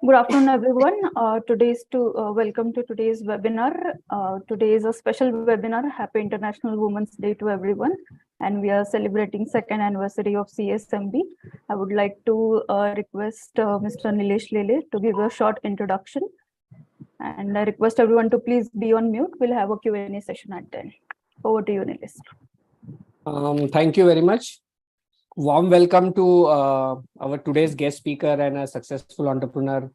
Good afternoon, everyone. Welcome to today's webinar. Today is a special webinar. Happy International Women's Day to everyone. And we are celebrating second anniversary of CSMB. I would like to request Mr. Nilesh Lele to give a short introduction. And I request everyone to please be on mute. We'll have a Q&A session at 10. Over to you, Nilesh. Thank you very much. Warm welcome to our today's guest speaker and a successful entrepreneur,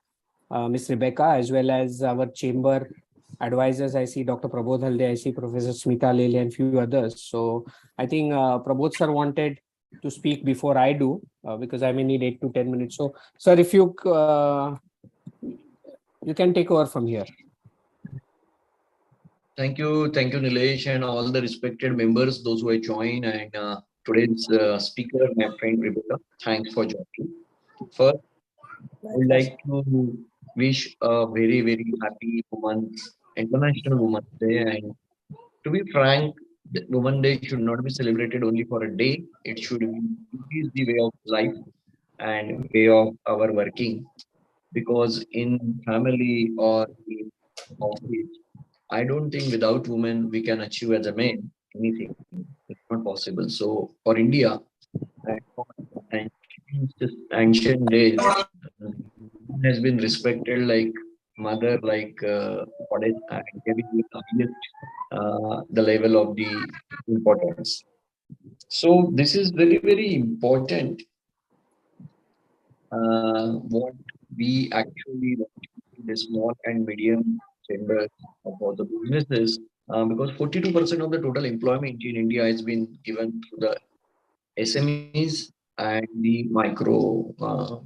Ms. Rebecca, as well as our chamber advisors. I see Dr. Prabodh Halde, I see Professor Smita Lele and few others. So I think Prabodh sir wanted to speak before I do because I may need 8 to 10 minutes. So sir, if you can take over from here. Thank you, Nilesh, and all the respected members, those who have joined, and today's speaker, my friend Rebecca. Thanks for joining. First, I would like to wish a very, very happy International Women's Day. And to be frank, the Women's Day should not be celebrated only for a day. It should be the way of life and way of our working. Because in family or in office, I don't think without women we can achieve as a man anything. It's not possible. So for India, and since ancient days, women has been respected like mother, like goddess, and giving the highest the level of the importance. So this is very, very important. What we actually the small and medium chamber for the businesses, because 42% of the total employment in India has been given to the SMEs and the micro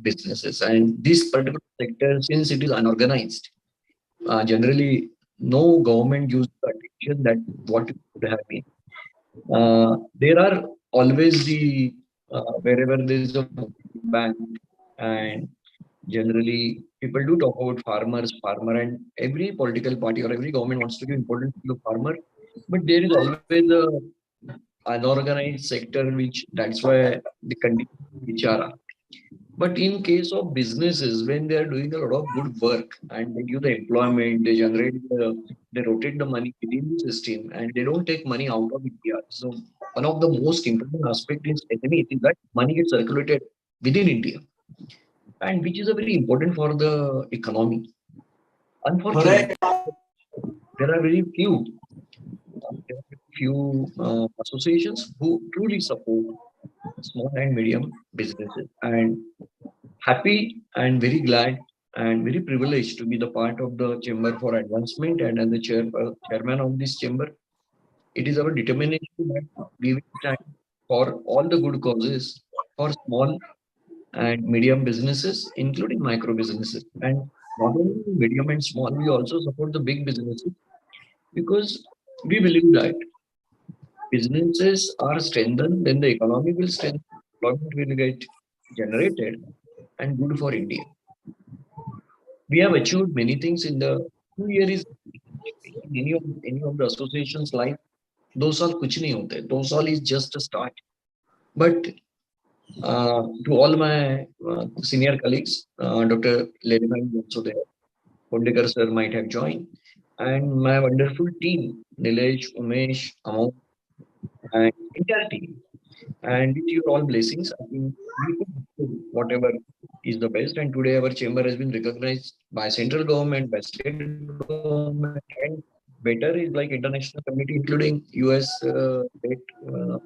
businesses. And this particular sector, since it is unorganized, generally no government gives the attention that what it should have been. There are always wherever there is a bank, and generally people do talk about farmer, and every political party or every government wants to give importance to the farmer, but there is always a unorganized sector, which that's why the conditions which are. But in case of businesses, when they are doing a lot of good work and they give the employment, they rotate the money within the system, and they don't take money out of India. So one of the most important aspect is SME is that money gets circulated within India, and which is a very important for the economy. Unfortunately, there are very few associations who truly support small and medium businesses. And happy and very glad and very privileged to be the part of the Chamber for Advancement, and as the chairman of this chamber, it is our determination that we will stand for all the good causes for small and medium businesses, including micro businesses. And not only medium and small, we also support the big businesses, because we believe that businesses are strengthened, then the economy will strengthen, employment will get generated, and good for India. We have achieved many things in the 2 years. In any of the associations' life, those all kuch nahi hote. Those all is just a start. But to all my senior colleagues, Dr. Lelima is also there. Pondekar sir might have joined, and my wonderful team, Nilesh, Umesh, Amol, and entire team. And with your all blessings, I think we could do whatever is the best. And today our chamber has been recognized by central government, by state government, and better is like international community, including US state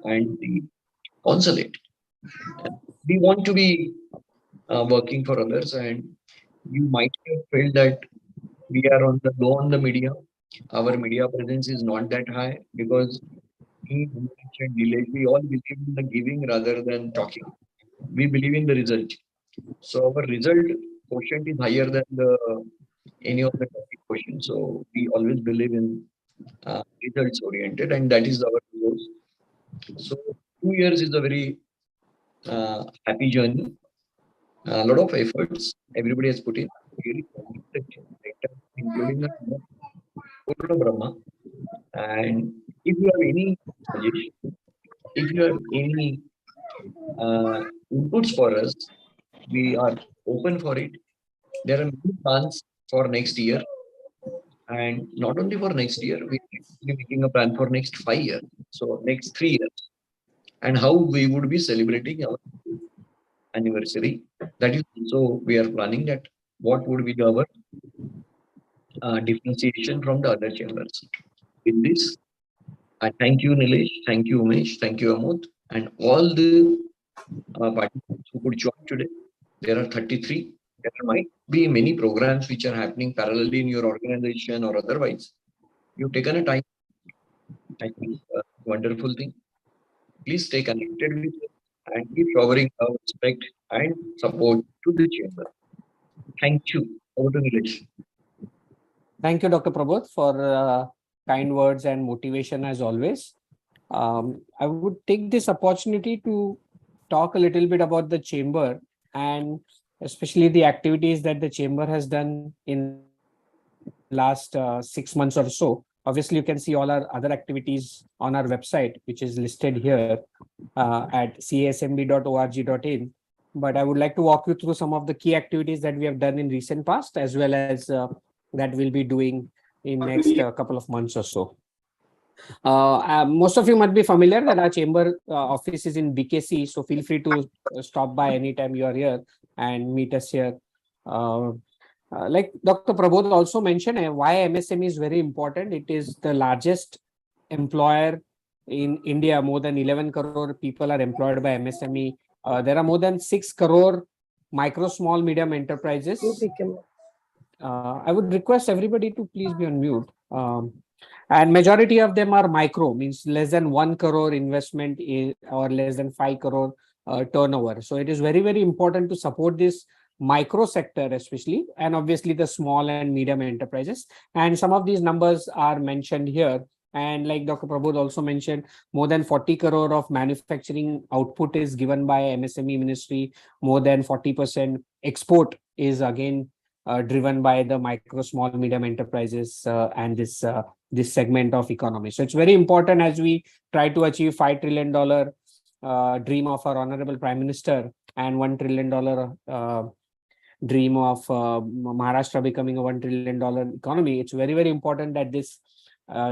and the consulate. We want to be working for others, and you might have felt that we are on the low on the media. Our media presence is not that high because we all believe in the giving rather than talking. We believe in the result. So our result quotient is higher than any of the topic questions. So we always believe in results oriented, and that is our goal. So 2 years is a very happy journey. A lot of efforts everybody has put in, really including the Purna Brahma. And if you have any suggestion, if you have any inputs for us, we are open for it. There are many plans for next year, and not only for next year, we are actually making a plan for next 5 years, so next 3 years, and how we would be celebrating our anniversary. That is also we are planning that what would be our differentiation from the other chambers. With this, I thank you, Nilesh, thank you, Umesh, thank you, Amod, and all the participants who could join today. There are 33. There might be many programs which are happening parallelly in your organization or otherwise. You've taken a time, I think, wonderful thing. Please stay connected with us and keep showering our respect and support to the chamber. Thank you. Over to Nilesh. Thank you, Dr. Prabodh, for kind words and motivation as always. I would take this opportunity to talk a little bit about the chamber and especially the activities that the chamber has done in last 6 months or so. Obviously, you can see all our other activities on our website, which is listed here at casmb.org.in. But I would like to walk you through some of the key activities that we have done in recent past, as well as that we'll be doing in next couple of months or so. Most of you might be familiar that our chamber office is in BKC, so feel free to stop by anytime you are here and meet us here. Like Dr. Prabodh also mentioned, why MSME is very important. It is the largest employer in India. More than 11 crore people are employed by MSME. There are more than 6 crore micro, small, medium enterprises. I would request everybody to please be on mute. And majority of them are micro, means less than 1 crore investment or less than 5 crore turnover. So it is very, very important to support this micro sector especially, and obviously the small and medium enterprises. And some of these numbers are mentioned here. And like Dr. Prabodh also mentioned, more than 40 crore of manufacturing output is given by MSME ministry. More than 40% export is again driven by the micro, small, medium enterprises and this segment of economy. So it's very important as we try to achieve $5 trillion dream of our Honorable Prime Minister and $1 trillion dream of Maharashtra becoming a $1 trillion economy. It's very, very important that this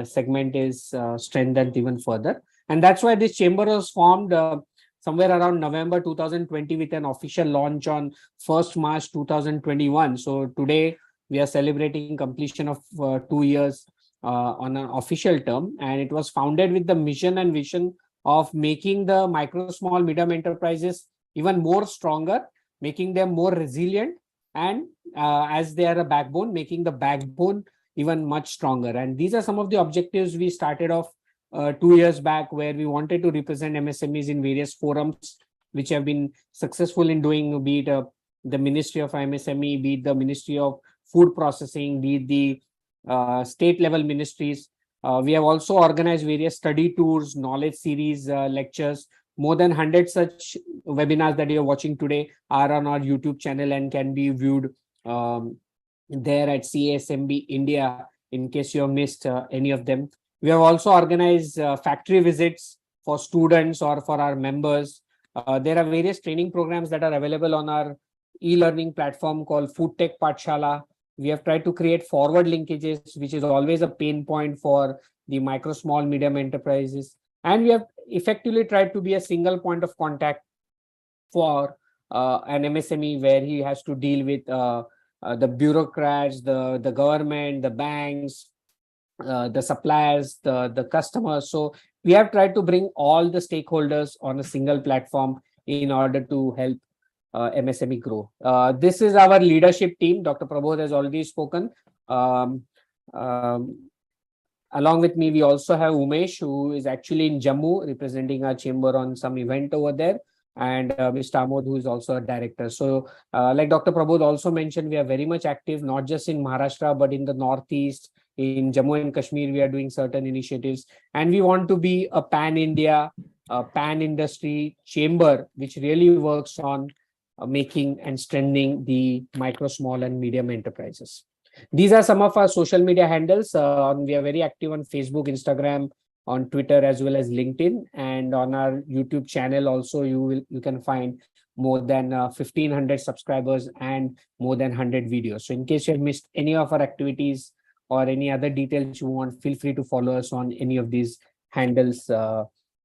segment is strengthened even further. And that's why this chamber was formed somewhere around November 2020 with an official launch on 1st March 2021. So today we are celebrating completion of 2 years on an official term. And it was founded with the mission and vision of making the micro, small, medium enterprises even more stronger, making them more resilient, and as they are a backbone, making the backbone even much stronger. And these are some of the objectives we started off 2 years back, where we wanted to represent MSMEs in various forums, which have been successful in doing, be it the Ministry of MSME, be it the Ministry of Food Processing, be it the state level ministries. We have also organized various study tours, knowledge series, lectures. More than 100 such webinars that you're watching today are on our YouTube channel and can be viewed there at CASMB India in case you have missed any of them. We have also organized factory visits for students or for our members. There are various training programs that are available on our e-learning platform called Food Tech Pathshala. We have tried to create forward linkages, which is always a pain point for the micro, small, medium enterprises. And we have effectively tried to be a single point of contact for an MSME, where he has to deal with the bureaucrats, the government, the banks, the suppliers, the customers. So we have tried to bring all the stakeholders on a single platform in order to help MSME grow. This is our leadership team. Dr. Prabodh has already spoken. Along with me, we also have Umesh, who is actually in Jammu representing our chamber on some event over there, and Mr. Amod, who is also a director. So like Dr. Prabodh also mentioned, we are very much active, not just in Maharashtra, but in the Northeast. In Jammu and Kashmir, we are doing certain initiatives, and we want to be a pan-India, pan-industry chamber, which really works on making and strengthening the micro, small, and medium enterprises. These are some of our social media handles. We are very active on Facebook, Instagram, on Twitter as well as LinkedIn, and on our YouTube channel also you can find more than 1500 subscribers and more than 100 videos. So in case you have missed any of our activities or any other details you want, feel free to follow us on any of these handles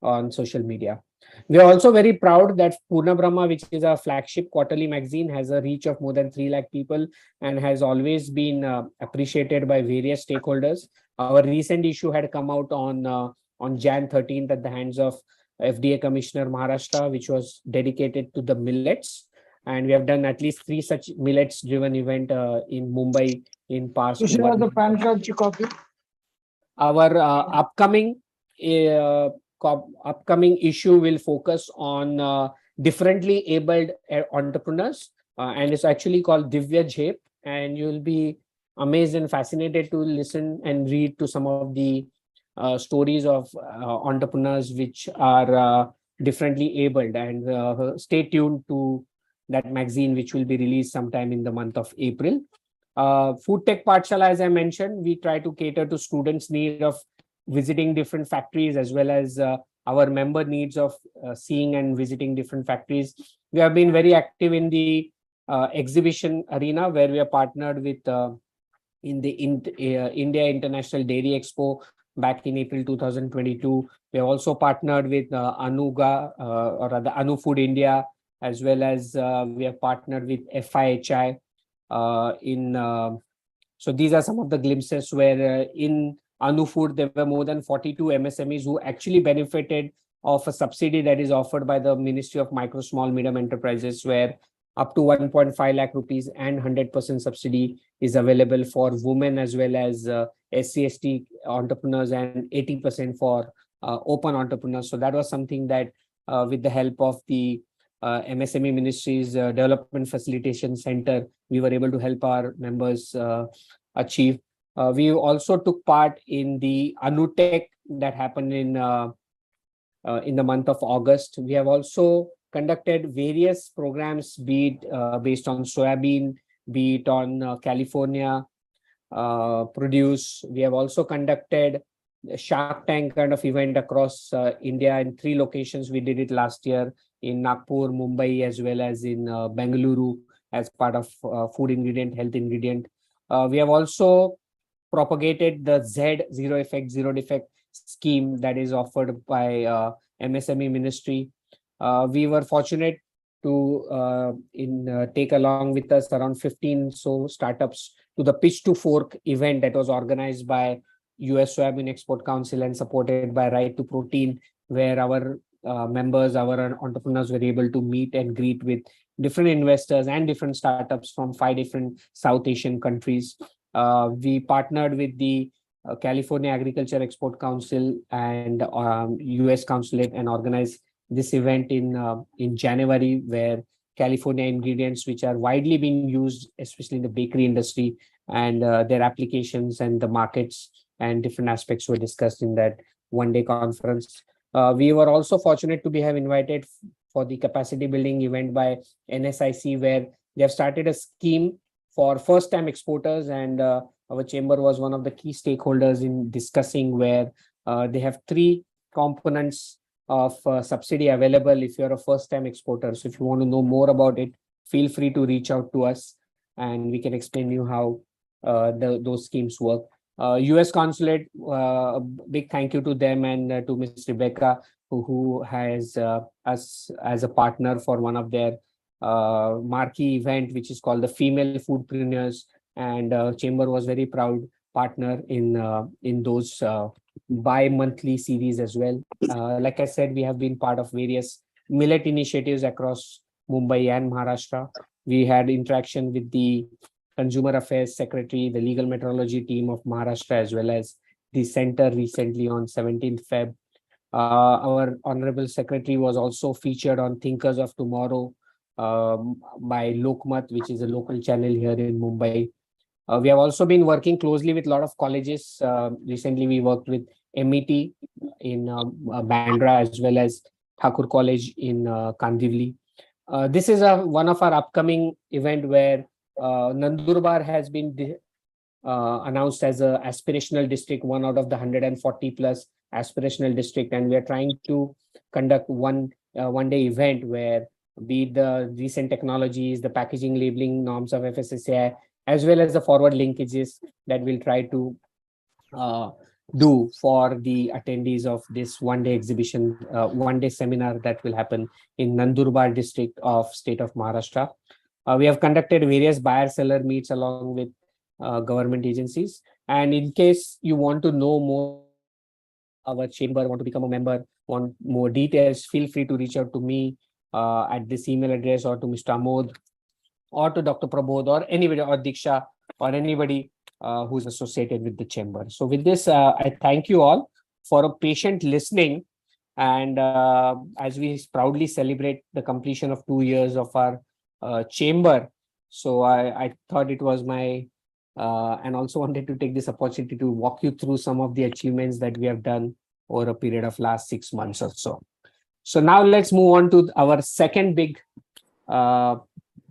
on social media. We are also very proud that Purna Brahma, which is our flagship quarterly magazine, has a reach of more than 3 lakh people and has always been appreciated by various stakeholders. Our recent issue had come out on Jan 13th at the hands of FDA Commissioner Maharashtra, which was dedicated to the millets. And we have done at least 3 such millets driven event in Mumbai in past. You should have the PAN card copy. Our uh, upcoming issue will focus on differently abled entrepreneurs, and it's actually called Divya Jhep, and you'll be amazed and fascinated to listen and read to some of the stories of entrepreneurs which are differently abled, and stay tuned to that magazine, which will be released sometime in the month of April. Food Tech Pathshala, as I mentioned, we try to cater to students' need of visiting different factories as well as our member needs of seeing and visiting different factories. We have been very active in the exhibition arena, where we are partnered with India International Dairy Expo back in April 2022. We have also partnered with Anuga or rather Anu Food India, as well as we have partnered with FIHI so these are some of the glimpses where in Anu Food, there were more than 42 MSMEs who actually benefited of a subsidy that is offered by the Ministry of Micro, Small, Medium Enterprises, where up to 1.5 lakh rupees and 100% subsidy is available for women as well as SC/ST entrepreneurs, and 80% for open entrepreneurs. So that was something that with the help of the MSME Ministry's Development Facilitation Center, we were able to help our members achieve. We also took part in the Anutech that happened in the month of August. We have also conducted various programs, be it based on soybean, be it on California produce. We have also conducted a Shark Tank kind of event across India in 3 locations. We did it last year in Nagpur, Mumbai, as well as in Bengaluru as part of food ingredient, health ingredient. We have also propagated the Z Zero Effect, Zero Defect scheme that is offered by MSME Ministry. We were fortunate to take along with us around 15 startups to the Pitch to Fork event that was organized by US Soybean Export Council and supported by Right to Protein, where our members, our entrepreneurs were able to meet and greet with different investors and different startups from 5 different South Asian countries. We partnered with the California Agriculture Export Council and US Consulate and organized this event in January, where California ingredients, which are widely being used, especially in the bakery industry, and their applications and the markets and different aspects were discussed in that one-day conference. We were also fortunate to have invited for the capacity building event by NSIC, where they have started a scheme for first-time exporters, and our chamber was one of the key stakeholders in discussing, where they have 3 components of subsidy available if you're a first-time exporter. So if you want to know more about it, feel free to reach out to us and we can explain you how those schemes work. US Consulate, a big thank you to them and to Ms. Rebecca, who has us as a partner for one of their marquee event, which is called the Female Foodpreneurs, and Chamber was very proud partner in those bi-monthly series as well. Like I said, we have been part of various millet initiatives across Mumbai and Maharashtra. We had interaction with the Consumer Affairs Secretary, the Legal Metrology team of Maharashtra, as well as the center recently on 17th Feb. Our Honorable Secretary was also featured on Thinkers of Tomorrow by Lokmat, which is a local channel here in Mumbai. We have also been working closely with a lot of colleges. Recently, we worked with MET in Bandra, as well as Thakur College in Kandivali. This is one of our upcoming event where Nandurbar has been announced as an aspirational district, one out of the 140 plus aspirational district, and we are trying to conduct one-day event where be it the recent technologies, the packaging labeling norms of FSSAI, as well as the forward linkages that we'll try to uh, do for the attendees of this one-day exhibition, one-day seminar that will happen in Nandurbar district of state of Maharashtra. We have conducted various buyer-seller meets along with government agencies. And in case you want to know more our chamber, want to become a member, want more details, feel free to reach out to me at this email address, or to Mr. Amod, or to Dr. Prabodh, or anybody, or Diksha, or anybody who's associated with the chamber. So with this, I thank you all for a patient listening. And as we proudly celebrate the completion of 2 years of our chamber, so I thought it was my, and also wanted to take this opportunity to walk you through some of the achievements that we have done over a period of last 6 months or so. So now let's move on to our second big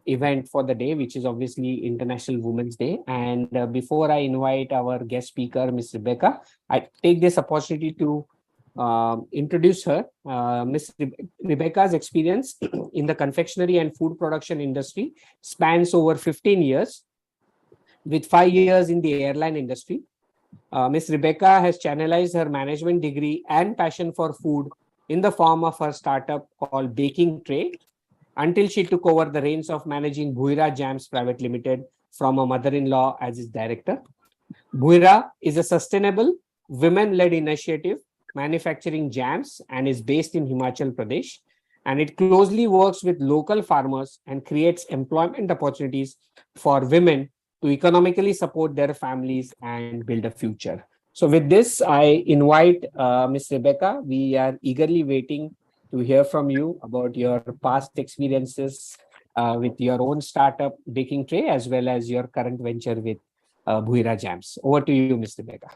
event for the day, which is obviously International Women's Day. And before I invite our guest speaker, Ms. Rebecca, I take this opportunity to introduce her. Ms. Rebecca's experience in the confectionery and food production industry spans over 15 years, with 5 years in the airline industry. Ms. Rebecca has channelized her management degree and passion for food in the form of her startup called Baking Tray, until she took over the reins of managing Bhuira Jams Private Limited from her mother-in-law as its director. Bhuira is a sustainable, women-led initiative manufacturing jams and is based in Himachal Pradesh. And it closely works with local farmers and creates employment opportunities for women to economically support their families and build a future. So with this, I invite Ms. Rebecca. We are eagerly waiting to hear from you about your past experiences with your own startup, Baking Tray, as well as your current venture with Bhuira Jams. Over to you, Ms. Rebecca.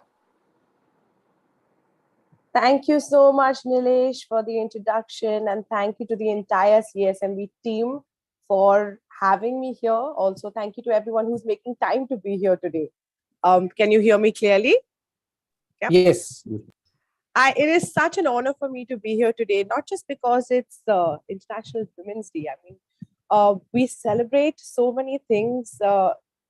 Thank you so much, Nilesh, for the introduction, and thank you to the entire CSMB team for having me here. Also, thank you to everyone who's making time to be here today. Can you hear me clearly? Yep. Yes. It is such an honor for me to be here today, not just because it's International Women's Day. I mean, we celebrate so many things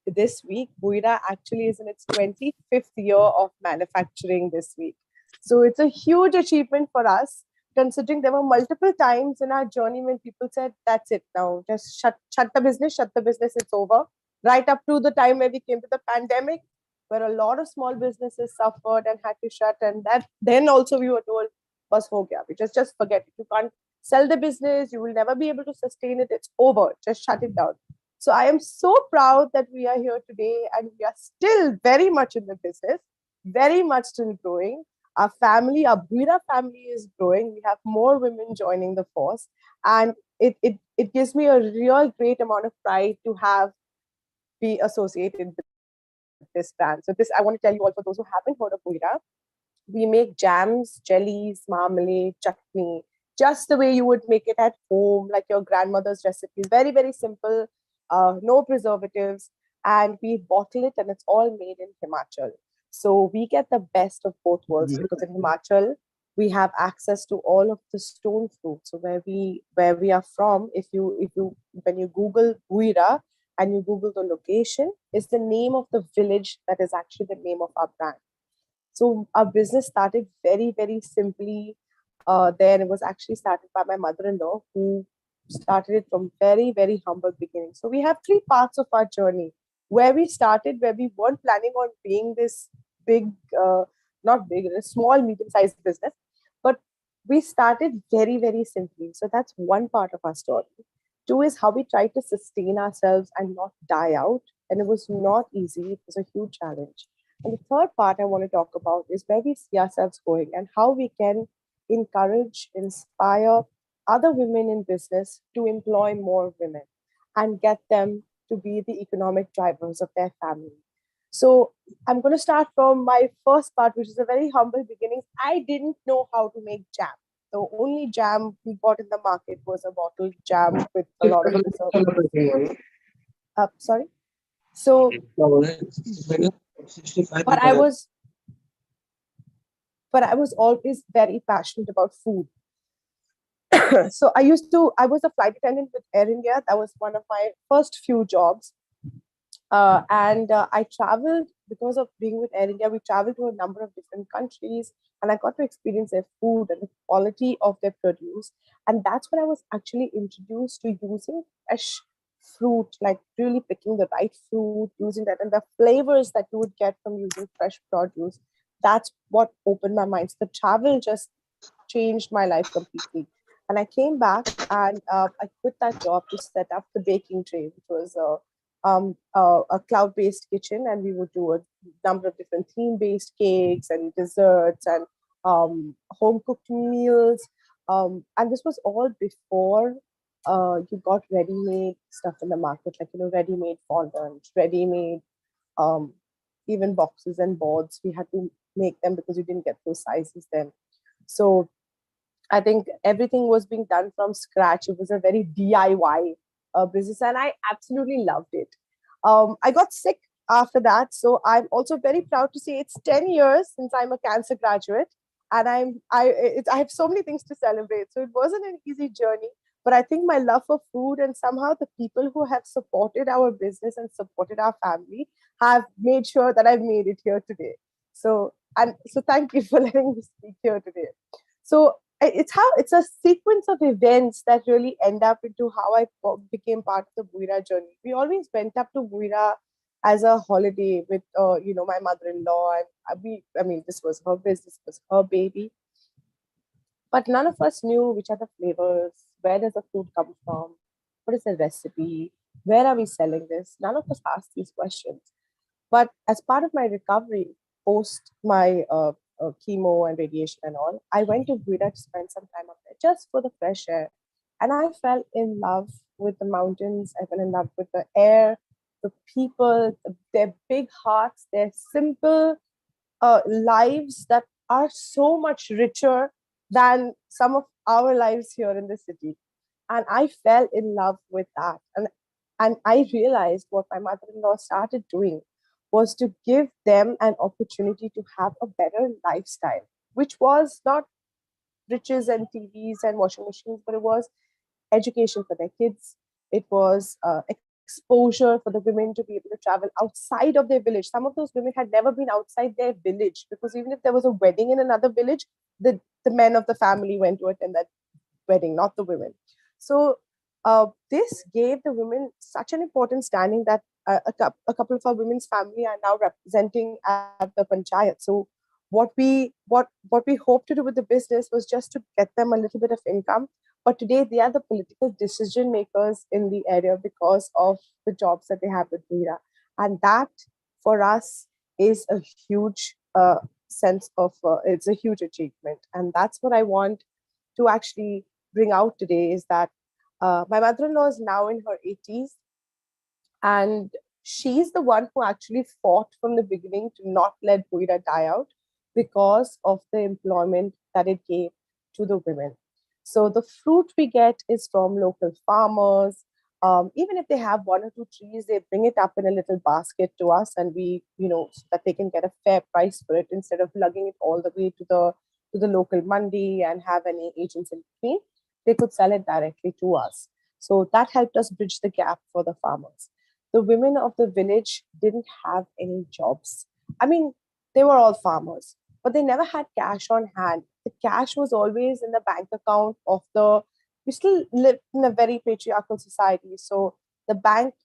this week. Bhuira actually is in its 25th year of manufacturing this week. So it's a huge achievement for us, considering there were multiple times in our journey when people said, that's it now, just shut the business, it's over. Right up to the time where we came to the pandemic, where a lot of small businesses suffered and had to shut. And that then also we were told, bas ho gaya, just forget it. You can't sell the business, you will never be able to sustain it, it's over, just shut it down. So I am so proud that we are here today and we are still very much in the business, very much still growing. Our family, our Bhuira family is growing. We have more women joining the force. And it gives me a real great amount of pride to be associated with this brand. So this, I want to tell you all, for those who haven't heard of Bhuira, we make jams, jellies, marmalade, chutney, just the way you would make it at home, like your grandmother's recipes. Very, very simple, no preservatives. And we bottle it and it's all made in Himachal. So we get the best of both worlds, because in Himachal, we have access to all of the stone fruits. So where we are from, when you Google Bhuira and you Google the location, is the name of the village that is actually the name of our brand. So our business started very, very simply there. It was actually started by my mother-in-law, who started it from very, very humble beginning. So we have 3 parts of our journey. Where we started, where we weren't planning on being this big, not big, a small, medium-sized business, but we started very, very simply. So that's one part of our story. 2 is how we tried to sustain ourselves and not die out. And it was not easy. It was a huge challenge. And the third part I want to talk about is where we see ourselves going and how we can encourage, inspire other women in business to employ more women and get them to be the economic drivers of their family. So I'm going to start from my first part, which is a very humble beginning. I didn't know how to make jam. The only jam we got in the market was a bottled jam with a lot of preservatives. Sorry. So, but I was but I was always very passionate about food. So I was a flight attendant with Air India. That was one of my first few jobs. And I traveled because of being with Air India. We traveled to a number of different countries, and I got to experience their food and the quality of their produce. And that's when I was actually introduced to using fresh fruit, like really picking the right fruit, using that, and the flavors that you would get from using fresh produce. That's what opened my mind. So the travel just changed my life completely. And I came back and I quit that job to set up the baking tray, which was a cloud-based kitchen, and we would do a number of different theme-based cakes and desserts and home-cooked meals. And this was all before you got ready-made stuff in the market, like ready-made fondant, ready-made um, even boxes and boards. We had to make them because we didn't get those sizes then. So I think everything was being done from scratch. It was a very DIY business, and I absolutely loved it. I got sick after that, so I'm also very proud to say it's 10 years since I'm a cancer graduate, and I have so many things to celebrate. So it wasn't an easy journey, but I think my love for food and somehow the people who have supported our business and supported our family have made sure that I've made it here today. So thank you for letting me speak here today. So it's a sequence of events that really end up into how I became part of the Buira journey. We always went up to Buira as a holiday with my mother-in-law, and I mean this was her business, was her baby, but none of us knew which are the flavors, where does the food come from, what is the recipe, where are we selling this. None of us asked these questions. But as part of my recovery, post my chemo and radiation and all, I went to Buira to spend some time up there just for the fresh air. And I fell in love with the mountains. I fell in love with the air, the people, their big hearts, their simple lives that are so much richer than some of our lives here in the city. And I fell in love with that. And I realized what my mother-in-law started doing was to give them an opportunity to have a better lifestyle, which was not riches and TVs and washing machines, but it was education for their kids. It was exposure for the women to be able to travel outside of their village. Some of those women had never been outside their village, because even if there was a wedding in another village, the men of the family went to attend that wedding, not the women. So this gave the women such an important standing that a couple of our women's family are now representing at the panchayat. So what we hoped to do with the business was just to get them a little bit of income. But today they are the political decision makers in the area because of the jobs that they have with Veera. And that for us is a huge sense of, it's a huge achievement. And that's what I want to actually bring out today, is that my mother-in-law is now in her 80s, and she's the one who actually fought from the beginning to not let Buira die out because of the employment that it gave to the women. So the fruit we get is from local farmers. Even if they have one or two trees, they bring it up in a little basket to us, and we, so that they can get a fair price for it instead of lugging it all the way to the local mandi and have any agents in between. They could sell it directly to us. So that helped us bridge the gap for the farmers. The women of the village didn't have any jobs. I mean, they were all farmers, but they never had cash on hand. The cash was always in the bank account of we still live in a very patriarchal society. So the bank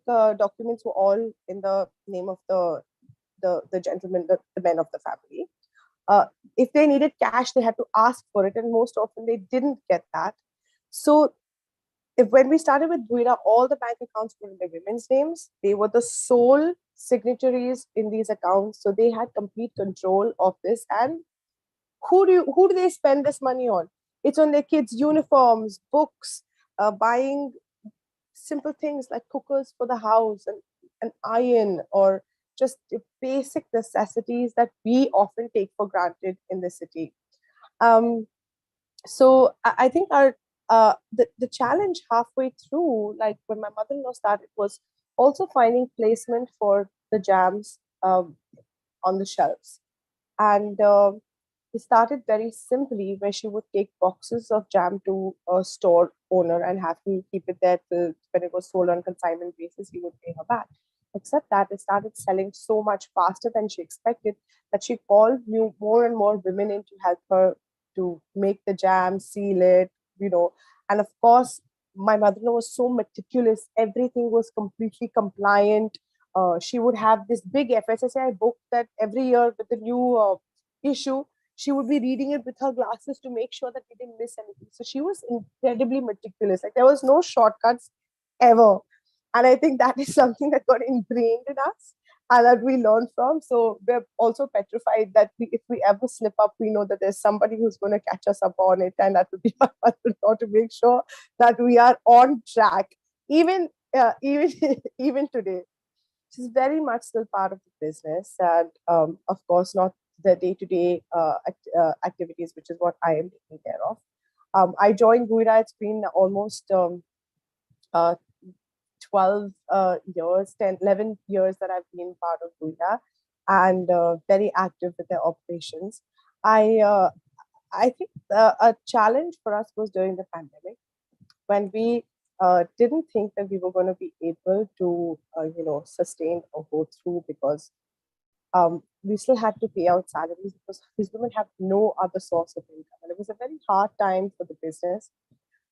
documents were all in the name of the gentleman, the men of the family. If they needed cash, they had to ask for it, and most often they didn't get that. So when we started with Buira, all the bank accounts were in the women's names. They were the sole signatories in these accounts, so they had complete control of this. And who do they spend this money on? It's on their kids' uniforms, books, buying simple things like cookers for the house and an iron, or just basic necessities that we often take for granted in the city. So I think the challenge halfway through, like when my mother-in-law started, was also finding placement for the jams on the shelves. And it started very simply, where she would take boxes of jam to a store owner and have to keep it there till when it was sold on consignment basis, he would pay her back. Except that it started selling so much faster than she expected that she called more and more women in to help her to make the jam, seal it, you know. And of course, my mother-in-law was so meticulous. Everything was completely compliant. She would have this big FSSAI book that every year with the new issue, she would be reading it with her glasses to make sure that we didn't miss anything. So she was incredibly meticulous. Like there was no shortcuts ever. And I think that is something that got ingrained in us and that we learned from. So we're also petrified that if we ever slip up, we know that there's somebody who's going to catch us up on it, and that would be our mother-in-law, to make sure that we are on track, even even today. She's very much still part of the business, and of course not the day-to-day activities, which is what I am taking care of. I joined Guira. It's been almost uh, 12 years, 10, 11 years that I've been part of Guira, and very active with their operations. I uh, I think a challenge for us was during the pandemic, when we didn't think that we were going to be able to, sustain or go through, because we still had to pay out salaries because these women have no other source of income. And it was a very hard time for the business.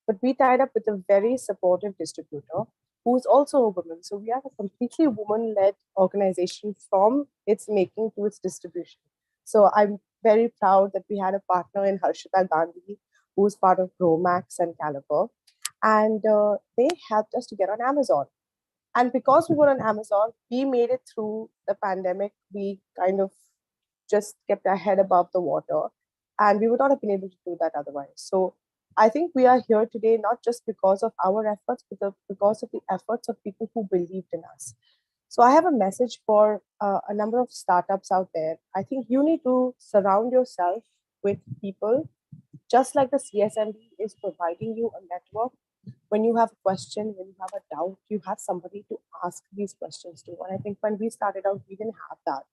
But we tied up with a very supportive distributor who's also a woman. So we are a completely woman led organization from its making to its distribution. So I'm very proud that we had a partner in Harshita Gandhi, who's part of Gromax and Caliber. And they helped us to get on Amazon. And because we were on Amazon, we made it through the pandemic. We kind of just kept our head above the water, and we would not have been able to do that otherwise. So I think we are here today not just because of our efforts, but because of the efforts of people who believed in us. So I have a message for a number of startups out there. I think you need to surround yourself with people, just like the CSMB is providing you a network. When you have a question, when you have a doubt, you have somebody to ask these questions to. And I think when we started out, we didn't have that.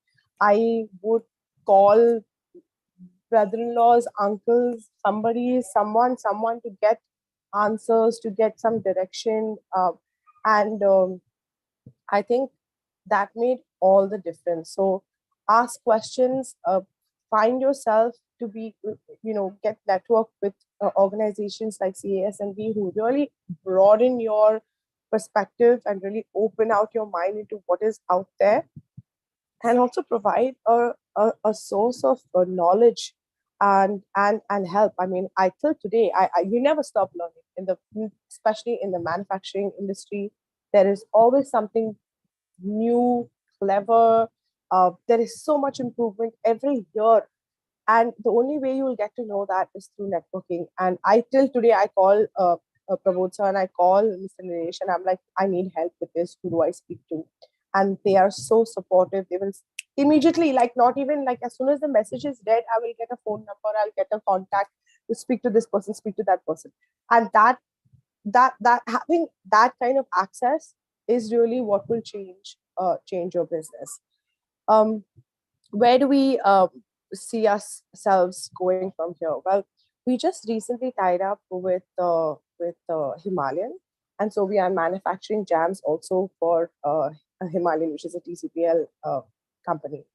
I would call brother-in-laws, uncles, someone to get answers, to get some direction. And I think that made all the difference. So ask questions, find yourself to be, get network with organizations like CASNB who really broaden your perspective and really open out your mind into what is out there, and also provide a source of knowledge and help. I mean, I till today, you never stop learning especially in the manufacturing industry. There is always something new, clever. There is so much improvement every year. And the only way you will get to know that is through networking. And I till today, I call Prabodh sir and I call Mr. Nilesh and I'm like, I need help with this. Who do I speak to? And they are so supportive. They will immediately, like not even like as soon as the message is read, I will get a phone number, I'll get a contact to speak to this person, speak to that person. And that having that kind of access is really what will change your business. Um, where do we see ourselves going from here? Well, we just recently tied up with Himalayan, and so we are manufacturing jams also for Himalayan, which is a TCPL company.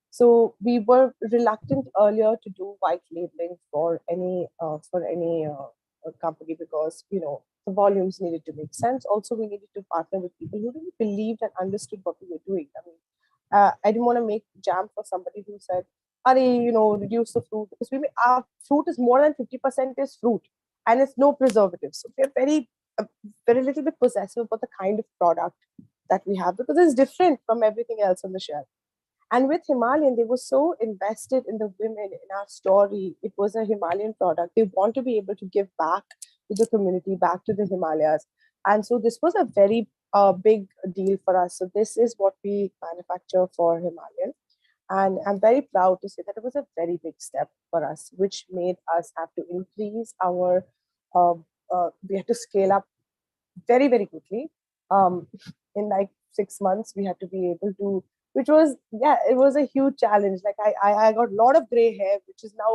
So we were reluctant earlier to do white labeling for any company, because the volumes needed to make sense. Also, we needed to partner with people who really believed and understood what we were doing. I mean, I didn't want to make jam for somebody who said, "Are reduce the fruit," because our fruit is more than 50% is fruit, and it's no preservatives. So we're very little bit possessive about the kind of product that we have, because it's different from everything else on the shelf. And with Himalayan, they were so invested in the women, in our story. It was a Himalayan product. They want to be able to give back to the community, back to the Himalayas. And so this was a very big deal for us. So this is what we manufacture for Himalayan. And I'm very proud to say that it was a very big step for us, which made us have to increase we had to scale up very, very quickly. In like 6 months, we had to be able to which was, yeah, it was a huge challenge. Like I got a lot of gray hair, which is now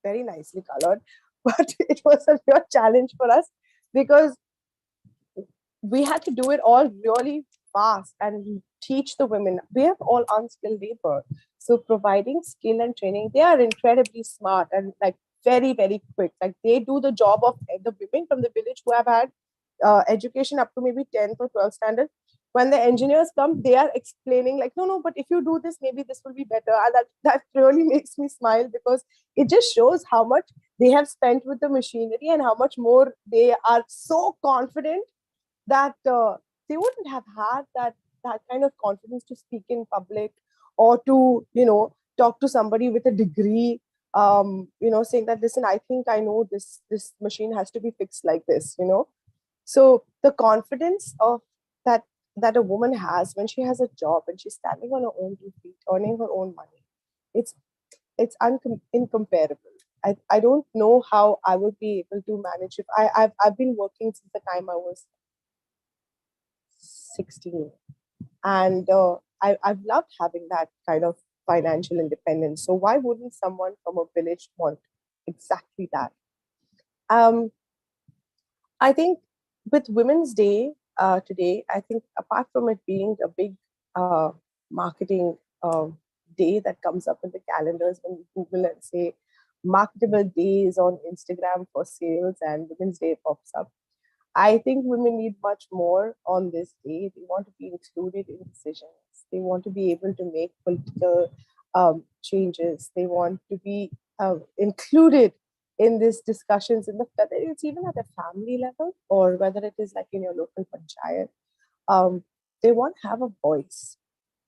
very nicely colored, but it was a real challenge for us because we had to do it all really fast and teach the women. We have all unskilled labor. So providing skill and training, they are incredibly smart and like very, very quick. Like they do the job of the women from the village who have had education up to maybe 10th or 12th standard. When the engineers come, they are explaining like, no, but if you do this, maybe this will be better. And that really makes me smile because it just shows how much they have spent with the machinery and how much more they are so confident that they wouldn't have had that kind of confidence to speak in public or to talk to somebody with a degree, saying that, listen, I think I know this machine has to be fixed like this. So the confidence of that a woman has when she has a job and she's standing on her own 2 feet earning her own money, it's incomparable. I don't know how I would be able to manage if I've been working since the time I was 16, and I've loved having that kind of financial independence. So why wouldn't someone from a village want exactly that? um, I think with Women's Day today, I think apart from it being a big marketing day that comes up in the calendars when you Google and say marketable days on Instagram for sales and Women's Day pops up, I think women need much more on this day. They want to be included in decisions. They want to be able to make political changes. They want to be included in these discussions, in the whether it's even at a family level or whether it is like in your local panchayat. They want to have a voice.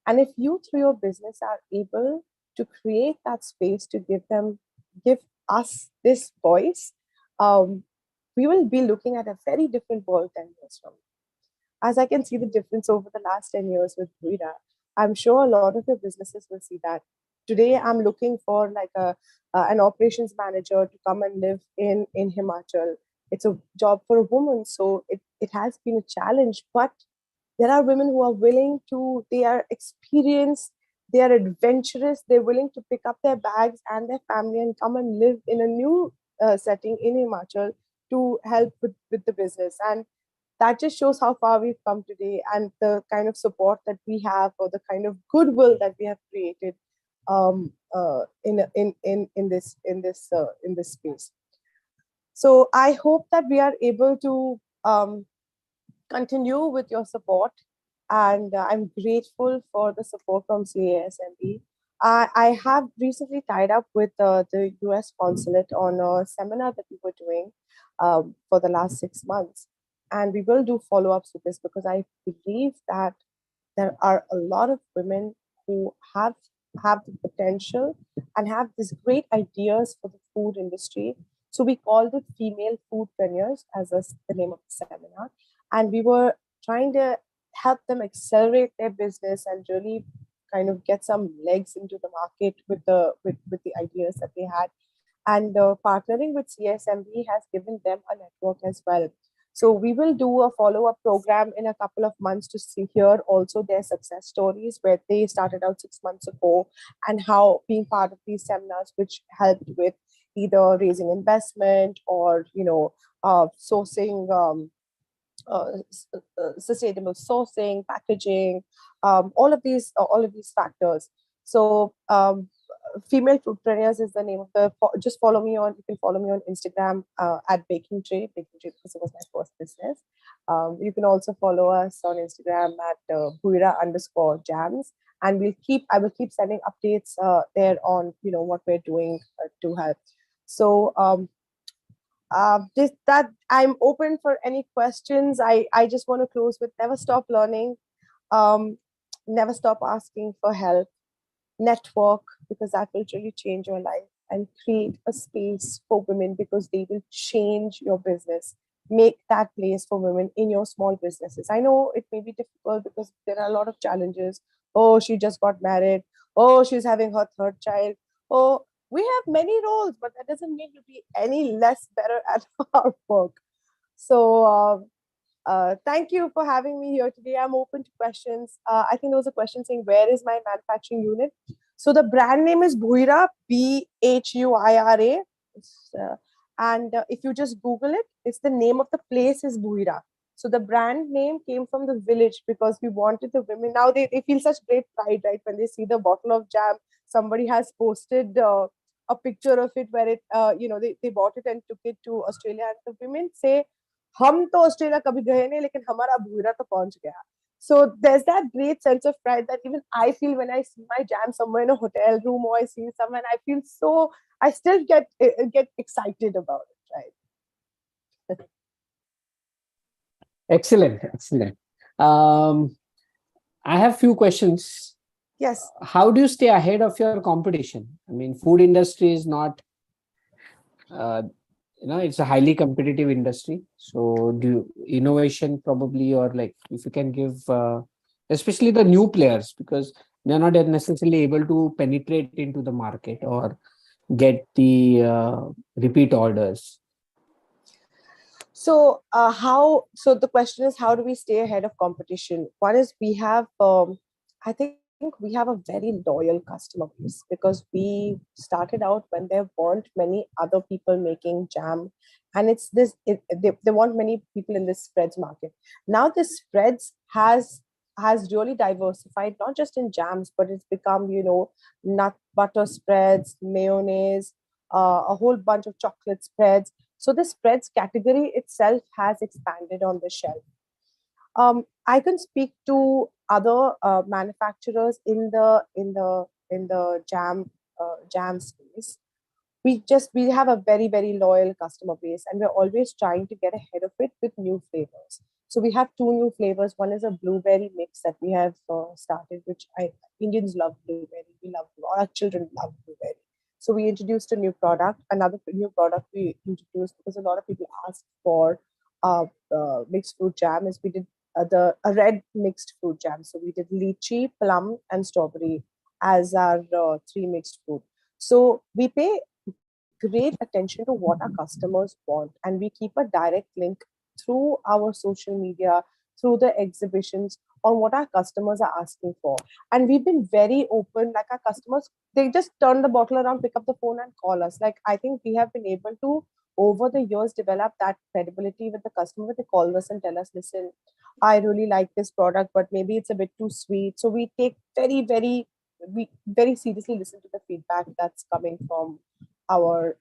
And if you through your business are able to create that space to give us this voice, um, we will be looking at a very different world 10 years from now. As I can see the difference over the last 10 years with Buira, I'm sure a lot of your businesses will see that. Today, I'm looking for like an operations manager to come and live in Himachal. It's a job for a woman, so it has been a challenge, but there are women who are willing to, they are experienced, they are adventurous, they're willing to pick up their bags and their family and come and live in a new setting in Himachal to help with the business. And that just shows how far we've come today and the kind of support that we have or the kind of goodwill that we have created in this space. So I hope that we are able to continue with your support, and I'm grateful for the support from CASMB. I have recently tied up with the US consulate on a seminar that we were doing for the last 6 months. And we will do follow-ups with this because I believe that there are a lot of women who have the potential and have these great ideas for the food industry. So we called it Female Foodpreneurs as the name of the seminar. And we were trying to help them accelerate their business and really kind of get some legs into the market with the ideas that they had. And partnering with CSMB has given them a network as well. So we will do a follow-up program in a couple of months to see here also their success stories where they started out 6 months ago and how being part of these seminars, which helped with either raising investment or sourcing, sustainable sourcing, packaging, all of these factors. So Female Foodpreneurs is the name of just follow me on, you can follow me on Instagram at Baking Tray because it was my first business. You can also follow us on Instagram at Buira_jams. And I will keep sending updates there on, what we're doing to help. So that I'm open for any questions. I just want to close with never stop learning, never stop asking for help, network, because that will really change your life, and create a space for women because they will change your business. Make that place for women in your small businesses. I know it may be difficult because there are a lot of challenges. Oh, she just got married. Oh, she's having her third child. Oh, we have many roles, but that doesn't mean to be any less better at our work. So Thank you for having me here today. I'm open to questions. I think there was a question saying, where is my manufacturing unit? So the brand name is Bhuira, Bhuira. And if you just Google it, it's the name of the place is Bhuira. So the brand name came from the village because we wanted the women. Now they feel such great pride, right? When they see the bottle of jam, somebody has posted a picture of it where it, they bought it and took it to Australia. And the women say, हम तो Australia कभी गए नहीं लेकिन हमारा भूरा तो पहुंच गया. So there's that great sense of pride that even I feel when I see my jam somewhere in a hotel room or I see someone, I feel so, I still get excited about it, right? Excellent, excellent. I have few questions. Yes. How do you stay ahead of your competition? I mean, food industry is not, it's a highly competitive industry. So innovation probably, or like if you can give, especially the new players, because they're not necessarily able to penetrate into the market or get the repeat orders. So so the question is, how do we stay ahead of competition? One is we have, I think we have a very loyal customer base because we started out when there weren't many other people making jam. And it's this, they want many people in this spreads market. Now this spreads has really diversified, not just in jams, but it's become, nut butter spreads, mayonnaise, a whole bunch of chocolate spreads. So the spreads category itself has expanded on the shelf. I can speak to other manufacturers in the jam space. We have a very loyal customer base, and we're always trying to get ahead of it with new flavors. So we have two new flavors. One is a blueberry mix that we have started, which Indians love blueberry. We love, all our children love blueberry. So we introduced a new product. Another new product we introduced because a lot of people asked for mixed fruit jam is we did a red mixed fruit jam. So we did lychee, plum, and strawberry as our three mixed fruit. So we pay great attention to what our customers want, and we keep a direct link through our social media, through the exhibitions, on what our customers are asking for. And we've been very open. Like, our customers, they just turn the bottle around, pick up the phone and call us. Like, I think we have been able to, over the years, develop that credibility with the customer. They call us and tell us, listen, I really like this product, but maybe it's a bit too sweet. So we take we very seriously listen to the feedback that's coming from our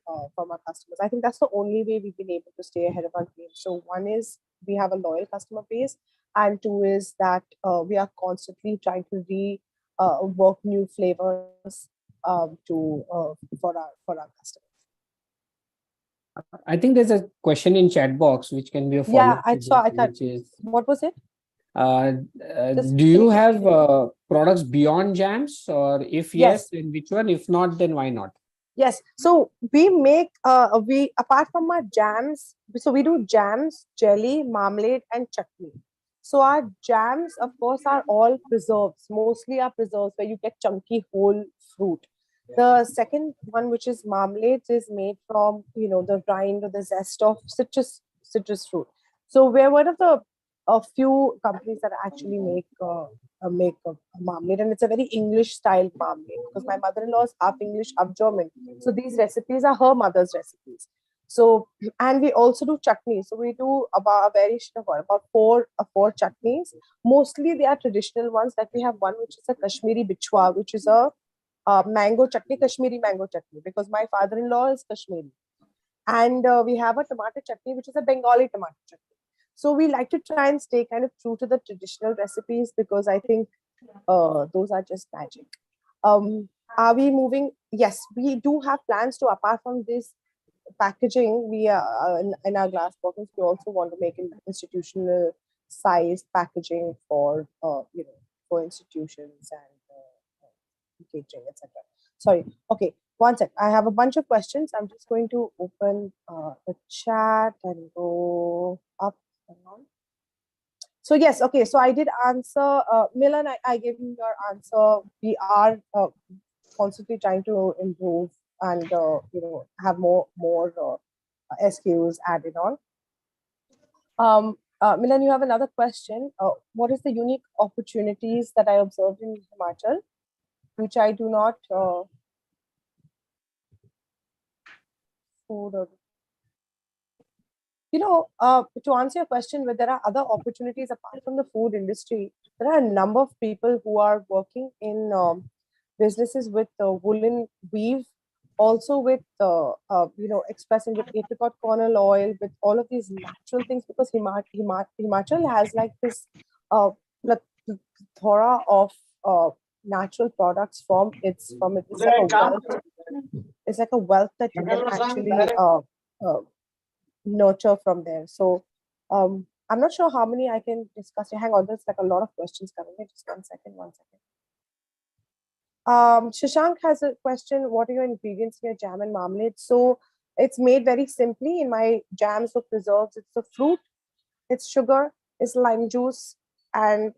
customers. I think that's the only way we've been able to stay ahead of our game. So one is we have a loyal customer base, and two is that we are constantly trying to work new flavors for our customers. I think there's a question in chat box which can be a Yeah, follow-up. I saw. I can't. Which is, What was it? do you have products beyond jams, or if yes, then which one? If not, then why not? Yes. So we make we apart from our jams, so we do jams, jelly, marmalade, and chutney. So our jams, of course, are all preserves. Mostly are preserves where you get chunky whole fruit. The second one, which is marmalades, is made from the rind or the zest of citrus fruit. So we're one of the a few companies that actually make a marmalade, and it's a very English style marmalade because my mother-in-law is half English, half German. So these recipes are her mother's recipes. So, and we also do chutney. So we do about a variation of about four chutneys. Mostly they are traditional ones. That we have one which is a Kashmiri bichwa, which is a mango chutney, Kashmiri mango chutney, because my father-in-law is Kashmiri. And we have a tomato chutney, which is a Bengali tomato chutney. So we like to try and stay kind of true to the traditional recipes because I think those are just magic. Are we moving? Yes, we do have plans to, apart from this packaging, we are in our glass bottles, we also want to make an institutional size packaging for for institutions and catering, etc. Sorry. Okay, one sec. I have a bunch of questions. I'm just going to open the chat and go up and on. So yes, okay. So I did answer, Milan. I gave you your answer. We are constantly trying to improve and have more SKUs added on. Milan, you have another question. What is the unique opportunities that I observed in Himachal, which I do not food or to answer your question, where there are other opportunities apart from the food industry, there are a number of people who are working in businesses with woolen weave, also with expressing with apricot kernel oil, with all of these natural things, because Himachal has like this plethora of natural products from it's like a wealth. It's like a wealth that you can actually nurture from there. So I'm not sure how many I can discuss. Hang on, there's like a lot of questions coming in. Just 1 second, 1 second. Shashank has a question. What are your ingredients in your jam and marmalade? So it's made very simply in my jams or preserves. It's the fruit, it's sugar, it's lime juice, and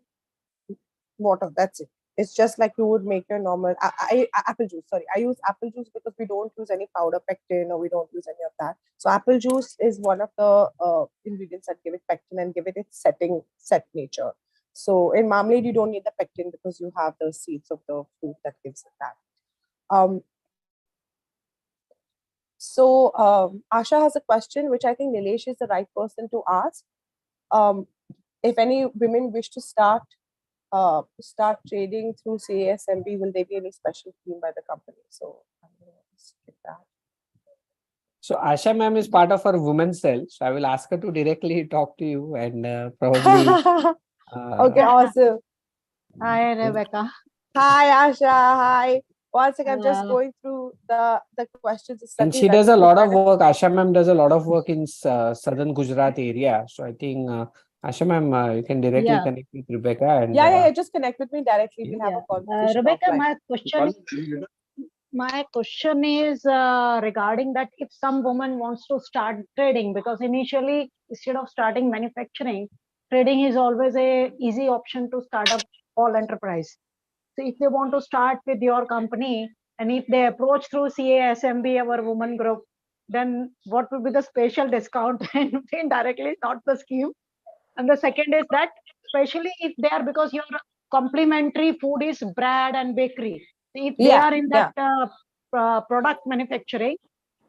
water. That's it. It's just like you would make your normal apple juice. Sorry, I use apple juice because we don't use any powder pectin or we don't use any of that. So apple juice is one of the ingredients that give it pectin and give it its set nature. So in marmalade, you don't need the pectin because you have the seeds of the fruit that gives it that. Asha has a question, which I think Nilesh is the right person to ask. If any women wish to start trading through CASMB, will there be any special scheme by the company? So I'm going to skip that. So Asha ma'am is part of our women's cell. So I will ask her to directly talk to you and probably. Okay, awesome. Hi, Rebecca. Hi, Asha. Hi. One second, I'm just going through the questions. And she does a lot of work. Asha ma'am does a lot of work in southern Gujarat area. So I think Asha ma'am, you can directly connect with Rebecca. And yeah, just connect with me directly. We'll have a conversation. Rebecca, my question is regarding that if some woman wants to start trading, because initially instead of starting manufacturing, trading is always a easy option to start up small enterprise. So if they want to start with your company and if they approach through CASMB, our women group, then what will be the special discount and indirectly not the scheme? And the second is that especially if they are, because your complementary food is bread and bakery. If they are in that product manufacturing,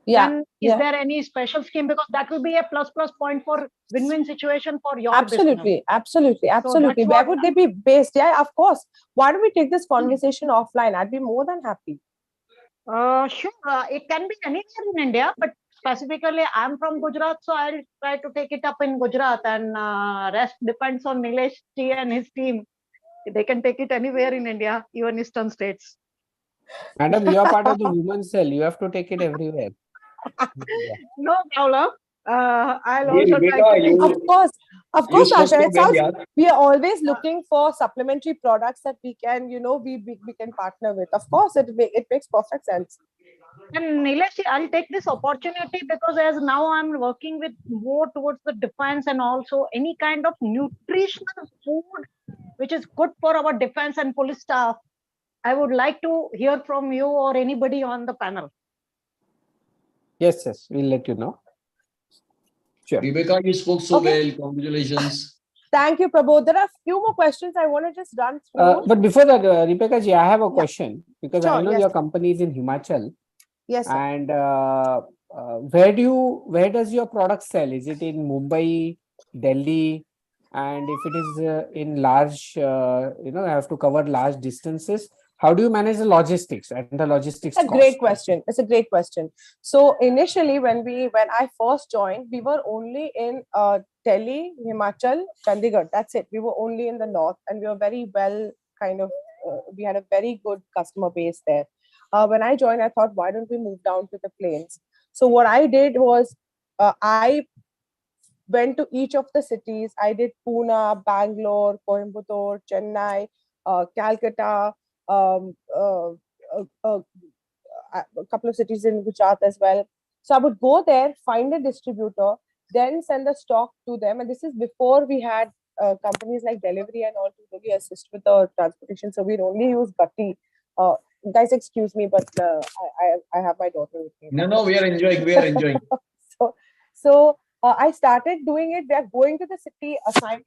then is there any special scheme? Because that will be a plus point for win-win situation for your business. Absolutely. So where would they be based? Yeah, of course. Why don't we take this conversation offline? I'd be more than happy. Sure. It can be anywhere in India, but specifically I'm from Gujarat, so I'll try to take it up in Gujarat, and rest depends on Nilesh Ji and his team. They can take it anywhere in India, even eastern states. Madam, you are part of the women's cell. You have to take it everywhere. No problem. I'll also try to of course, Asha. We are always looking for supplementary products that we can, we can partner with. Of course, it makes perfect sense. And Nilesh, I'll take this opportunity because as now I'm working with more towards the defense and also any kind of nutritional food which is good for our defense and police staff. I would like to hear from you or anybody on the panel. Yes, we'll let you know. Sure. Rebecca, you spoke so well. Congratulations. Thank you, Prabodh. There are a few more questions I want to just run through. But before that, Rebecca ji, I have a question because I know your company is in Himachal. Yes, sir. And where does your product sell? Is it in Mumbai, Delhi? And if it is in large, I have to cover large distances. How do you manage the logistics and the logistics? It's a great question. It's a great question. So initially, when I first joined, we were only in Delhi, Himachal, Chandigarh. That's it. We were only in the north, and we were very well we had a very good customer base there. When I joined, I thought, why don't we move down to the plains? So what I did was I went to each of the cities. I did Pune, Bangalore, Coimbatore, Chennai, Calcutta, a couple of cities in Gujarat as well. So I would go there, find a distributor, then send the stock to them. And this is before we had companies like delivery and all to really assist with the transportation. So we'd only use Gatti. Guys, excuse me, but I have my daughter with me. No, we are enjoying. We are enjoying. So I started doing it. We are going to the city, assigning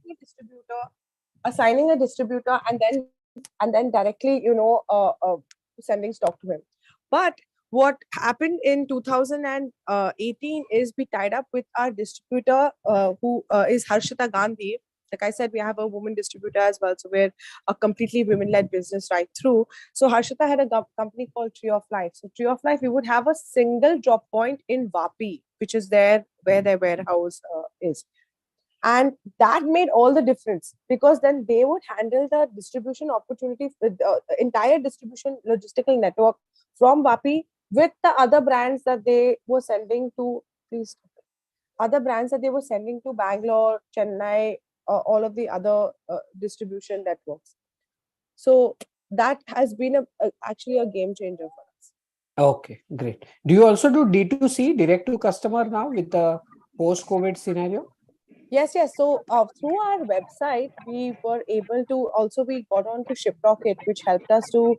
a distributor, and then directly, sending stock to him. But what happened in 2018 is we tied up with our distributor, who is Harshita Gandhi. Like I said, we have a woman distributor as well, so we're a completely women-led business right through. So Harshita had a company called Tree of Life. So Tree of Life, we would have a single drop point in Vapi, which is there where their warehouse is. And that made all the difference, because then they would handle the distribution opportunity with the entire distribution logistical network from Vapi, with the other brands that they were sending to, please, other brands that they were sending to Bangalore, Chennai, all of the other distribution networks. So that has been actually a game changer for us. Okay, great. Do you also do D2C, direct to customer now with the post-COVID scenario? Yes. So through our website, we were able to also, we got on to ShipRocket, which helped us to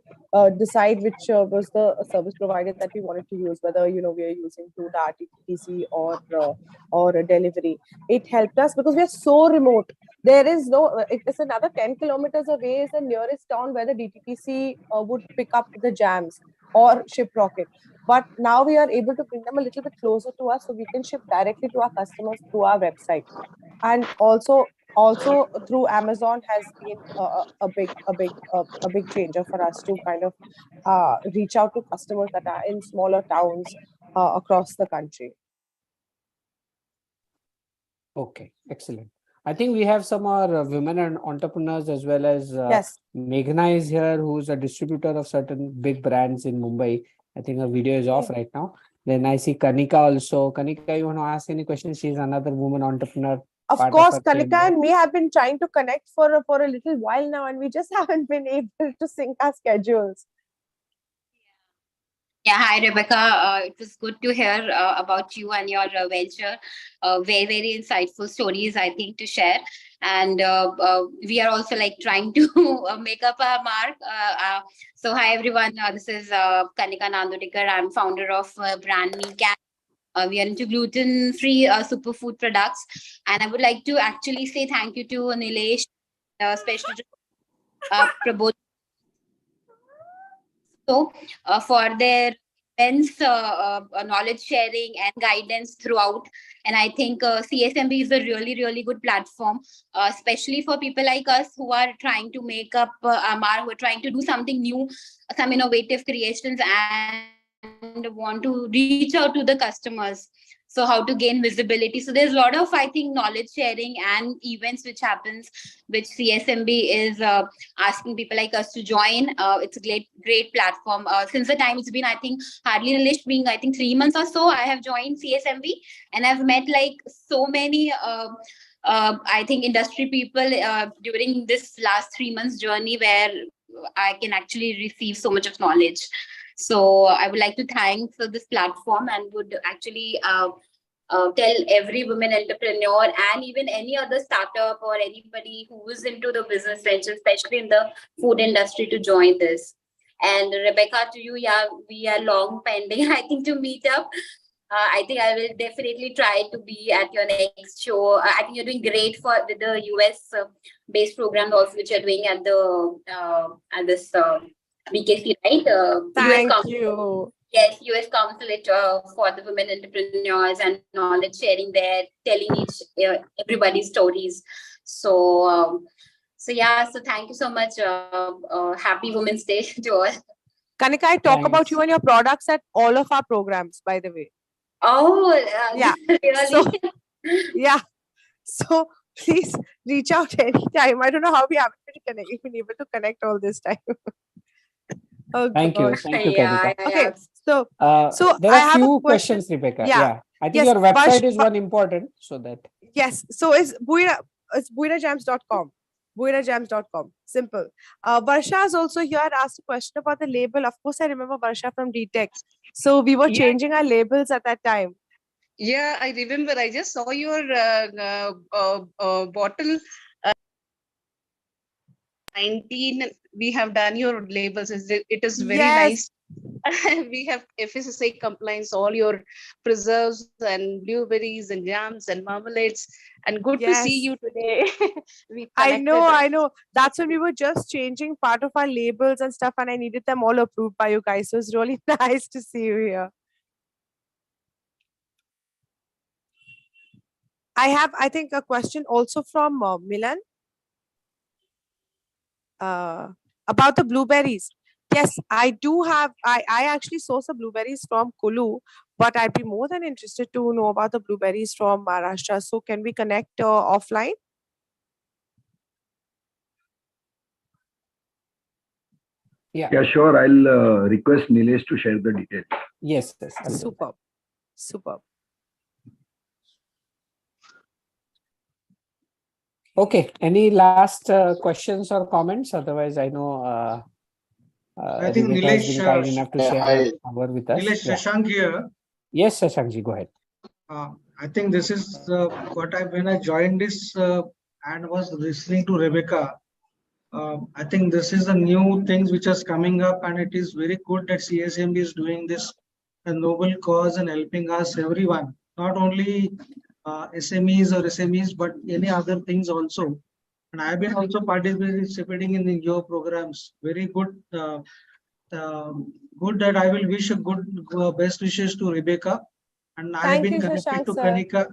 decide which was the service provider that we wanted to use, whether we are using through the RTTC or a delivery. It helped us because we are so remote. There is no, it is another 10 kilometers away is the nearest town where the DTTC would pick up the jams, or ShipRocket. But now we are able to bring them a little bit closer to us, so we can ship directly to our customers through our website. And also through Amazon has been a big changer for us to kind of reach out to customers that are in smaller towns across the country. Okay, excellent. I think we have some women and entrepreneurs, as well as Yes. Meghna is here, who's a distributor of certain big brands in Mumbai. I think her video is off right now. Then I see Kanika also. Kanika, you want to ask any questions? She's another woman entrepreneur. Of course, Kanika and me have been trying to connect for a little while now, and we just haven't been able to sync our schedules. Yeah, hi Rebecca. It was good to hear about you and your venture. Very insightful stories, I think, to share. And we are also like trying to make up our mark. So hi everyone. This is Kanika Nandurikar. I'm founder of brand Me Cat. We are into gluten-free superfood products, and I would like to actually say thank you to Nilesh, especially Prabodh, for their immense knowledge sharing and guidance throughout. And I think CSMB is a really good platform, especially for people like us who are trying to make up our mark, who are trying to do something new, some innovative creations, and want to reach out to the customers. So how to gain visibility. So there's a lot of, I think, knowledge sharing and events which happens, which CSMB is asking people like us to join. It's a great platform. Since the time it's been, I think, hardly Nilesh being, I think, 3 months or so, I have joined CSMB, and I've met like so many I think industry people during this last 3 months journey, where I can actually receive so much of knowledge. So I would like to thank for this platform, and would actually tell every woman entrepreneur and even any other startup or anybody who is into the business venture, especially in the food industry, to join this. And Rebecca, to you, yeah, we are long pending, I think, to meet up. I think I will definitely try to be at your next show. I think you're doing great with the US based program also, which you're doing at this BKC, right? Thank you. Yes, US Council for the women entrepreneurs, and knowledge sharing there, telling everybody's stories. So yeah, so thank you so much. Happy Women's Day to all. Kanika, I talk about you and your products at all of our programs, by the way. Oh, yeah. Really? So, yeah. So please reach out anytime. I don't know how we haven't been able to connect all this time. Oh, thank you, Kanika. Okay, so there are few questions, Rebecca. Yeah, I think your website is one important, so that. Yes, so it's buirajams.com. buirajams.com. Simple. Varsha is also here. Asked a question about the label. Of course, I remember Varsha from DTech. So we were changing our labels at that time. Yeah, I remember. I just saw your bottle. 19. We have done your labels. It is very nice. We have FSSAI compliance, all your preserves and blueberries and jams and marmalades. And good to see Yes. you today. We I know, connected. I know. That's when we were just changing part of our labels and stuff, and I needed them all approved by you guys. So it's really nice to see you here. I have, I think, a question also from Milan about the blueberries. Yes, I do have. I actually source the blueberries from Kulu, but I'd be more than interested to know about the blueberries from Maharashtra. So can we connect offline? Yeah. Yeah, sure. I'll request Nilesh to share the details. Yes. Yes. I'll do that. Superb, superb. Okay. Any last questions or comments? Otherwise, I know I think Rebecca has Nilesh, been kind enough to share Hi. her hour with us. Nilesh Yeah. Shashank here. Yes, Shashankji, go ahead. I think this is what when I joined this and was listening to Rebecca. I think this is the new things which is coming up, and it is very good that CSMB is doing this a noble cause and helping us everyone, not only SMEs or SMEs, but any other things also. And I've been also participating in your programs. Very good. Good that I will wish a good best wishes to Rebecca. And I have Thank you, been connected Shashank to sir. Kanika.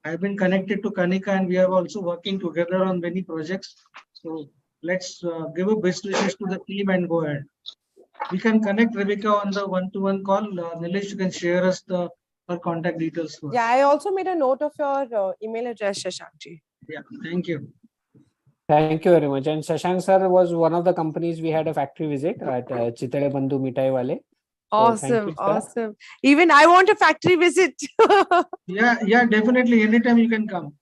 I have been connected to Kanika, and we are also working together on many projects. So let's give a best wishes to the team and go ahead. We can connect Rebecca on the one-to-one call. Nilesh, you can share us her contact details first. Yeah, I also made a note of your email address, Shashankji. Yeah, thank you. Thank you very much. And Shashank sir was one of the companies we had a factory visit at Chitale Bandhu Mitai Wale. So thank Awesome, you, sir. awesome. Even I want a factory visit. Yeah, definitely. Anytime you can come.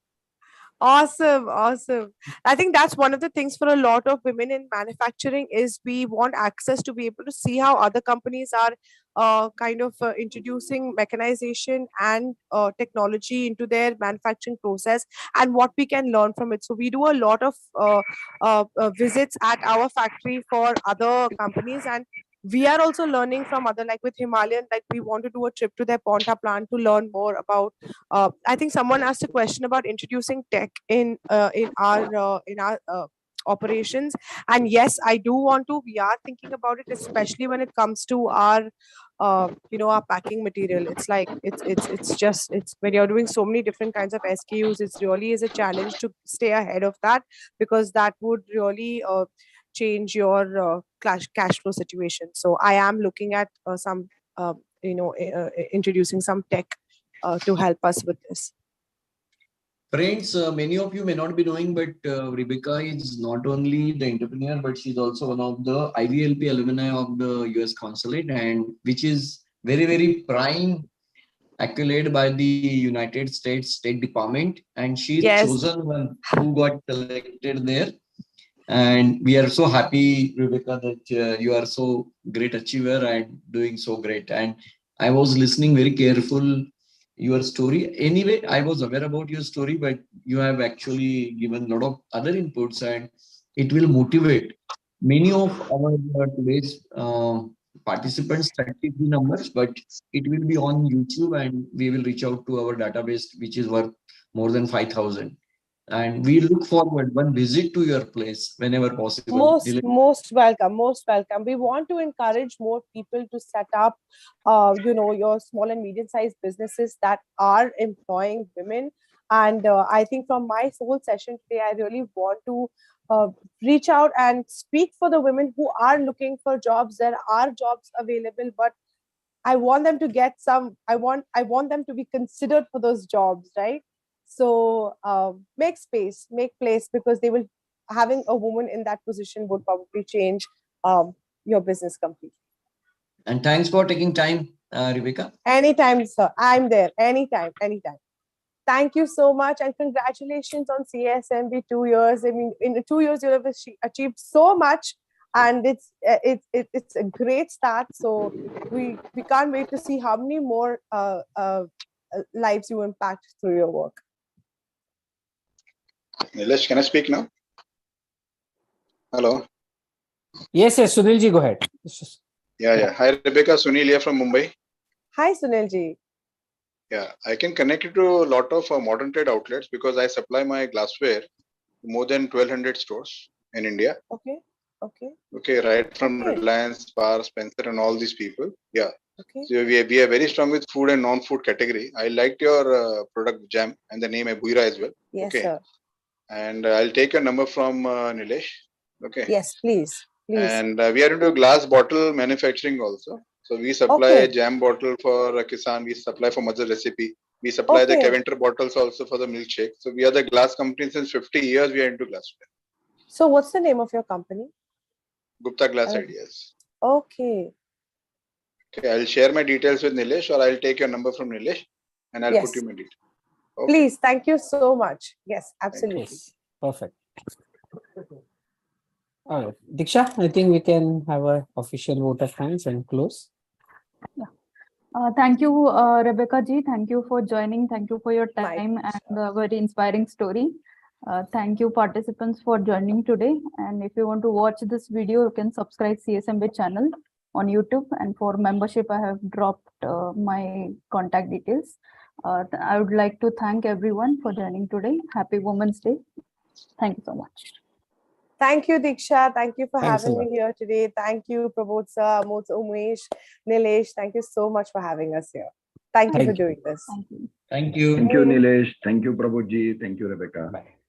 Awesome, awesome. I think that's one of the things for a lot of women in manufacturing is we want access to be able to see how other companies are kind of introducing mechanization and technology into their manufacturing process and what we can learn from it. So we do a lot of visits at our factory for other companies, and we are also learning from other, like with Himalayan, like we want to do a trip to their Ponta plant to learn more about. I think someone asked a question about introducing tech in our operations, and yes, I do want to. We are thinking about it, especially when it comes to our our packing material. It's like it's when you're doing so many different kinds of SKUs, it's really is a challenge to stay ahead of that, because that would really change your cash flow situation. So I am looking at some introducing some tech to help us with this. Friends, many of you may not be knowing, but Rebecca is not only the entrepreneur, but she's also one of the IVLP alumni of the US consulate, and which is very, very prime accolade by the United States State Department. And she's Yes. chosen one who got selected there. And we are so happy, Rebecca, that you are so great achiever and doing so great. And I was listening very careful your story. Anyway, I was aware about your story, but you have actually given a lot of other inputs, and it will motivate many of our today's participants, 33 numbers, but it will be on YouTube, and we will reach out to our database, which is worth more than 5,000. And we look forward one visit to your place whenever possible. Most welcome, most welcome. We want to encourage more people to set up your small and medium sized businesses that are employing women. And I think from my whole session today, I really want to reach out and speak for the women who are looking for jobs. There are jobs available, but I want them to get some. I want them to be considered for those jobs, right? So make space, make place, because they will having a woman in that position would probably change your business completely. And thanks for taking time, Rebecca. Anytime, sir. I'm there. Anytime, anytime. Thank you so much, and congratulations on CSMB 2 years. I mean, in 2 years, you have achieved so much, and it's a great start. So we can't wait to see how many more lives you impact through your work. Nilesh, can I speak now? Hello. Yes, Sunilji, go ahead. Yeah. Hi, Rebecca. Sunil here from Mumbai. Hi, Sunilji. Yeah, I can connect you to a lot of modern trade outlets because I supply my glassware to more than 1,200 stores in India. Okay. Okay, right from Okay. Reliance, Spar, Spencer, and all these people. Yeah. Okay. So we are very strong with food and non-food category. I liked your product jam and the name Abuira as well. Yes, Okay. sir. And I'll take your number from Nilesh. Okay. Yes, please. And we are into glass bottle manufacturing also. So we supply Okay. jam bottle for Kisan. We supply for Mother Recipe. We supply the Caventer bottles also for the milkshake. So we are the glass company since 50 years. We are into glassware. So what's the name of your company? Gupta Glass Ideas. Okay. Okay, I'll share my details with Nilesh, or I'll take your number from Nilesh and I'll put you my details. Okay. Please, thank you so much. Yes, absolutely. Yes. Perfect. All right. Diksha, I think we can have an official vote of thanks and close. Thank you, Rebecca ji. Thank you for joining. Thank you for your time and a very inspiring story. Thank you, participants, for joining today. And if you want to watch this video, you can subscribe CSMB channel on YouTube. And for membership, I have dropped my contact details. I would like to thank everyone for joining today. Happy Women's Day. Thank you so much. Thank you, Diksha. Thank you for Thanks having me here today. Thank you, Prabodh sir, Umesh, Nilesh. Thank you so much for having us here. Thank you for doing this. Thank you. Thank you, Nilesh. Thank you, Prabhuji. Thank you, Rebecca. Bye.